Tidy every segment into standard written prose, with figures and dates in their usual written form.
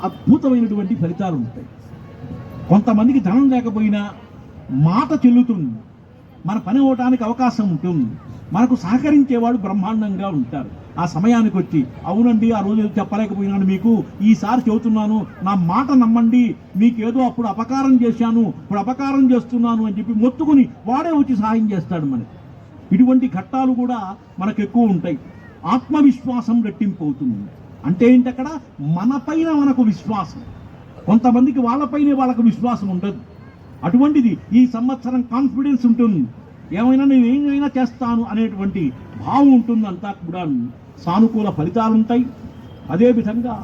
అద్భుతమైనటువంటి ఫలితాలు ఉంటాయి. కొంతమందికి ధనం లేకపోయినా మాట చెల్లుతుంది, మన పని అవటానికి అవకాశం ఉంటుంది, మనకు సహకరించేవాడు బ్రహ్మాండంగా ఉంటారు. ఆ సమయానికి వచ్చి అవునండి ఆ రోజు చెప్పలేకపోయినాను, మీకు ఈసారి చెబుతున్నాను, నా మాట నమ్మండి, మీకేదో అప్పుడు అపకారం చేశాను, ఇప్పుడు అపకారం చేస్తున్నాను అని చెప్పి మొత్తుకుని వాడే వచ్చి సహాయం చేస్తాడు మనకి. ఇటువంటి ఘట్టాలు కూడా మనకు ఎక్కువ ఉంటాయి. ఆత్మవిశ్వాసం రెట్టింపు అవుతుంది. అంటే ఏంటి, అక్కడ మనపైన మనకు విశ్వాసం, కొంతమందికి వాళ్ళపైనే వాళ్ళకు విశ్వాసం ఉండదు. అటువంటిది ఈ సంవత్సరం కాన్ఫిడెన్స్ ఉంటుంది, ఏమైనా నేను ఏమైనా చేస్తాను అనేటువంటి భావం ఉంటుంది. అంతా కూడా సానుకూల ఫలితాలు ఉంటాయి. అదేవిధంగా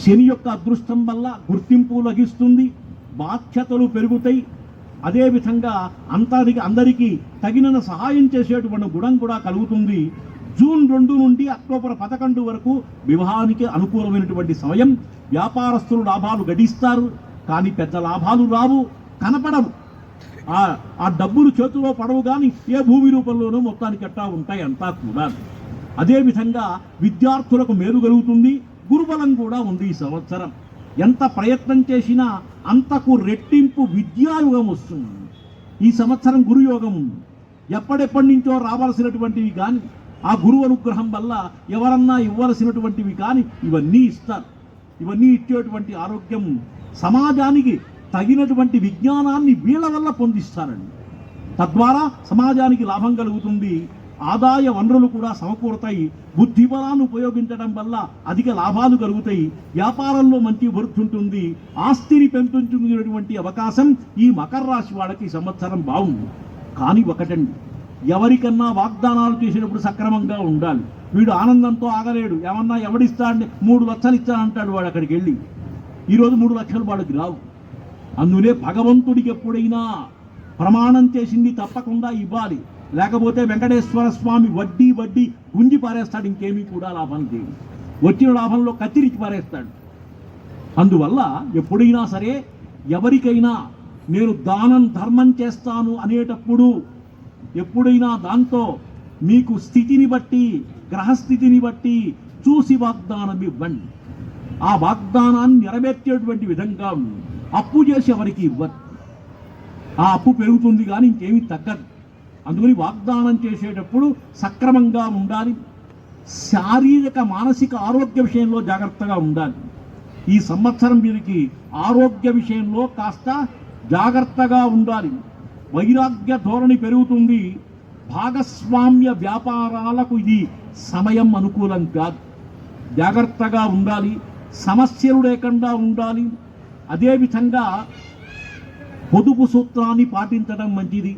శని యొక్క అదృష్టం వల్ల గుర్తింపు లభిస్తుంది, బాధ్యతలు పెరుగుతాయి. అదేవిధంగా అందరికీ తగిన సహాయం చేసేటువంటి గుణం కూడా కలుగుతుంది. జూన్ 2 నుండి అక్టోబర్ 11 వరకు వివాహానికి అనుకూలమైనటువంటి సమయం. వ్యాపారస్తులు లాభాలు గడిస్తారు, కానీ పెద్ద లాభాలు రావు, కనపడవు. ఆ డబ్బులు చేతిలో పడవు, కానీ ఏ భూమి రూపంలోనూ మొత్తానికి ఎట్టా ఉంటాయి అంతా కూడా. అదేవిధంగా విద్యార్థులకు మేలు కలుగుతుంది. గురుబలం కూడా ఉంది ఈ సంవత్సరం. ఎంత ప్రయత్నం చేసినా అంతకు రెట్టింపు విద్యాయుగం వస్తుంది. ఈ సంవత్సరం గురుయోగం ఉంది. ఎప్పటి నుంచో రావాల్సినటువంటివి కానీ ఆ గురువు అనుగ్రహం వల్ల ఎవరన్నా ఇవ్వాల్సినటువంటివి కానీ ఇవన్నీ ఇస్తారు. ఇవన్నీ ఇచ్చేటువంటి ఆరోగ్యం, సమాజానికి తగినటువంటి విజ్ఞానాన్ని వీళ్ళ వల్ల పొందిస్తారండి. తద్వారా సమాజానికి లాభం కలుగుతుంది, ఆదాయ వనరులు కూడా సమకూరుతాయి. బుద్ధిబలాన్ని ఉపయోగించడం వల్ల అధిక లాభాలు కలుగుతాయి. వ్యాపారంలో మంచి వృద్ధి ఉంటుంది, ఆస్తిని పెంపొందించుకునేటువంటి అవకాశం ఈ మకర రాశి వాళ్ళకి ఈ సంవత్సరం బాగుంది. కానీ ఒకటండి, ఎవరికన్నా వాగ్దానాలు చేసినప్పుడు సక్రమంగా ఉండాలి. వీడు ఆనందంతో ఆగలేడు, ఏమన్నా ఎవడిస్తాడంటే 3 లక్షలు ఇస్తానంటాడు వాడు. అక్కడికి వెళ్ళి ఈరోజు 3 లక్షలు వాడికి రావు. అందునే భగవంతుడికి ఎప్పుడైనా ప్రమాణం చేసింది తప్పకుండా ఇవ్వాలి, లేకపోతే వెంకటేశ్వర స్వామి వడ్డీ గుంజి పారేస్తాడు, ఇంకేమీ కూడా లాభం లేదు. వచ్చిన లాభంలో కత్తిరించి పారేస్తాడు. అందువల్ల ఎప్పుడైనా సరే ఎవరికైనా నేను దానం ధర్మం చేస్తాను అనేటప్పుడు ఎప్పుడైనా దాంతో మీకు స్థితిని బట్టి, గ్రహస్థితిని బట్టి చూసి వాగ్దానం ఇవ్వండి. ఆ వాగ్దానాన్ని నెరవేర్చేటువంటి విధంగా అప్పు చేసి ఎవరికి ఇవ్వరు. ఆ అప్పు పెరుగుతుంది కానీ ఇంకేమీ తగ్గదు. అందుకని వాగ్దానం చేసేటప్పుడు సక్రమంగా ఉండాలి. శారీరక మానసిక ఆరోగ్య విషయంలో జాగ్రత్తగా ఉండాలి. ఈ సంవత్సరం వీరికి ఆరోగ్య విషయంలో కాస్త జాగ్రత్తగా ఉండాలి. వైరాగ్య ధోరణి పెరుగుతుంది. భాగస్వామ్య వ్యాపారాలకు ఇది సమయం అనుకూలం కాదు. జాగ్రత్తగా ఉండాలి, సమస్యలు లేకుండా ఉండాలి. అదేవిధంగా పొదుపు సూత్రాన్ని పాటించడం మంచిది.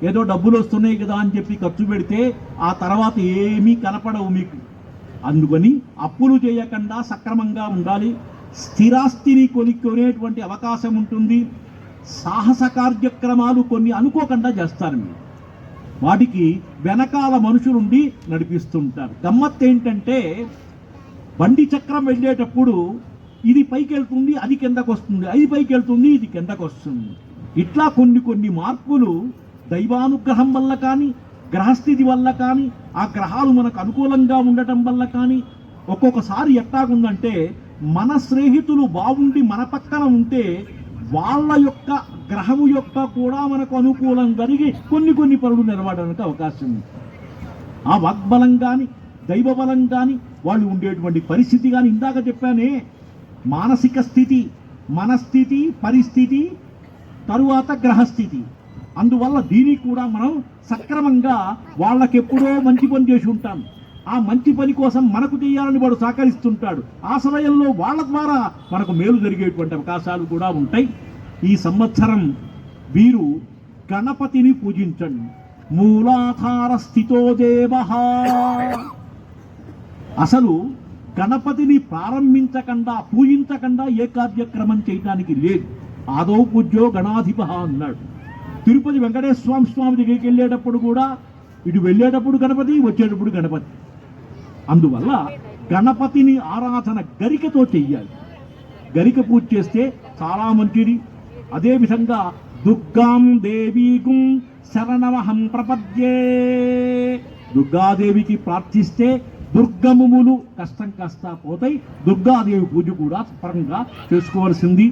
ఏదో డబ్బులు వస్తున్నాయి కదా అని చెప్పి ఖర్చు పెడితే ఆ తర్వాత ఏమీ కనపడవు మీకు. అందుకని అప్పులు చేయకుండా సక్రమంగా ఉండాలి. స్థిరాస్తిని కొనేటువంటి అవకాశం ఉంటుంది. సాహస కార్యక్రమాలు కొన్ని అనుకోకుండా చేస్తారు మీరు, వాటికి వెనకాల మనుషులుండి నడిపిస్తుంటారు. గమ్మత్తు ఏంటంటే బండి చక్రం వెళ్ళేటప్పుడు ఇది పైకి వెళ్తుంది, అది కిందకు వస్తుంది, అది పైకి వెళ్తుంది, ఇది కిందకు వస్తుంది. ఇట్లా కొన్ని మార్పులు దైవానుగ్రహం వల్ల కానీ, గ్రహస్థితి వల్ల కానీ, ఆ గ్రహాలు మనకు అనుకూలంగా ఉండటం వల్ల కానీ ఒక్కొక్కసారి ఎట్టాగుందంటే మన స్నేహితులు బాగుండి మన పక్కన ఉంటే వాళ్ళ యొక్క గ్రహము యొక్క కూడా మనకు అనుకూలం జరిగి కొన్ని పనులు నిలబడడానికి అవకాశం ఉంది. ఆ వాగ్బలం కానీ, దైవబలం కానీ, వాళ్ళు ఉండేటువంటి పరిస్థితి కానీ, ఇందాక చెప్పానే మానసిక స్థితి, మనస్థితి, పరిస్థితి, తరువాత గ్రహస్థితి. అందువల్ల దీనికి కూడా మనం సక్రమంగా వాళ్ళకెప్పుడో మంచి పని చేసి ఉంటాం. ఆ మంచి పని కోసం మనకు చేయాలని వాడు సహకరిస్తుంటాడు. ఆ సమయంలో వాళ్ళ ద్వారా మనకు మేలు జరిగేటువంటి అవకాశాలు కూడా ఉంటాయి. ఈ సంవత్సరం వీరు గణపతిని పూజించండి. మూలాధార స్థితో దేవః. అసలు గణపతిని ప్రారంభించకుండా, పూజించకుండా ఏ కార్యక్రమం చేయడానికి లేదు. ఆదౌ పూజ్యో గణాధిప అన్నాడు. తిరుపతి వెంకటేశ్వర స్వామి దగ్గరికి వెళ్ళేటప్పుడు కూడా ఇటు వెళ్ళేటప్పుడు గణపతి, వచ్చేటప్పుడు గణపతి. అందువల్ల గణపతిని ఆరాధన గరికతో చెయ్యాలి. గరిక పూజ చేస్తే చాలా మంచిది. అదేవిధంగా దుర్గాం దేవీగుం శరణమహం ప్రపద్యే. దుర్గాదేవికి ప్రార్థిస్తే దుర్గమములు కష్టం కాస్త పోతాయి. దుర్గాదేవి పూజ కూడా పరంగా చేసుకోవాల్సింది.